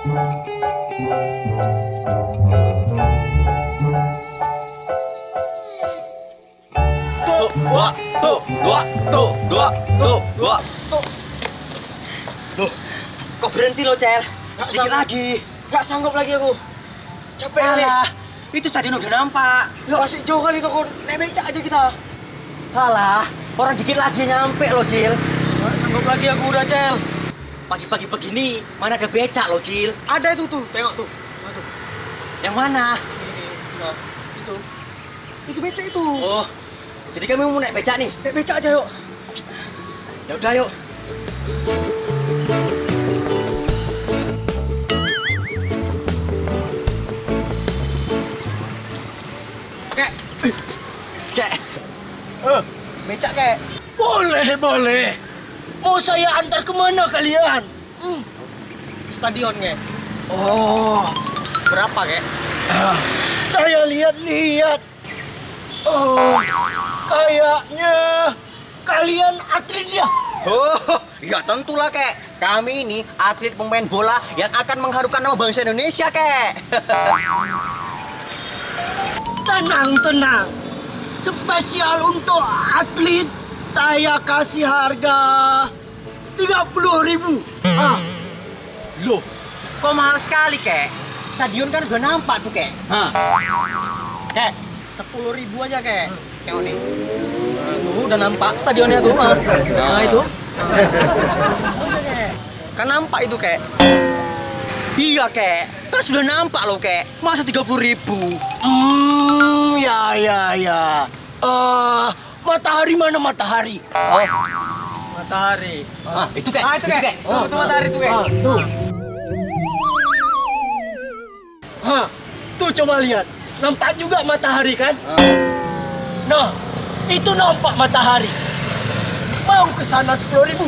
Tuh, dua, tuh, dua, tuh, dua, tuh, dua, tuh. Loh, kok berhenti lo, Cel? Sedikit lagi. Gak sanggup lagi aku. Capek kali. Alah, itu stadion udah nampak. Ya masih jauh kali tuh, kon. Naik becak aja kita. Alah, orang dikit lagi nyampe lo, Cil. Gak sanggup lagi aku udah, Cel. Pagi-pagi begini, mana ada becak lo, Cil? Ada itu tuh, tengok tuh. Nah, tuh. Yang mana? Nah, itu. Itu becak itu. Oh, jadi kami mau naik becak nih. Naik becak aja yuk. Ya udah, yuk. Kek. Cek. Becak, Kek. Boleh. Mau saya antar kemana kalian? Stadion, Kek. Oh. Berapa, Kek? Saya lihat-lihat. Oh, kayaknya kalian atlet ya? Oh, ya tentulah, Kek. Kami ini atlet pemain bola yang akan mengharumkan nama bangsa Indonesia, Kek. Tenang. Spesial untuk atlet, saya kasih harga 30.000. Loh, kok mahal sekali, Kek? Stadion kan udah nampak tuh, Kek. Kek, 10.000 aja, Kek. Kayak ini. Tuh, udah nampak stadionnya tuh. Nah, itu. Kan nampak itu, Kek. Iya, Kek. Kan sudah nampak loh, Kek. Masa 30.000? Ya. Matahari mana matahari? Oh, Matahari. itu, Kek. Itu, Kek. Tuh matahari tuh, Kek. Tuh. Tuh coba lihat. Nampak juga matahari kan? Nah, itu nampak matahari. Mau ke sana 10.000.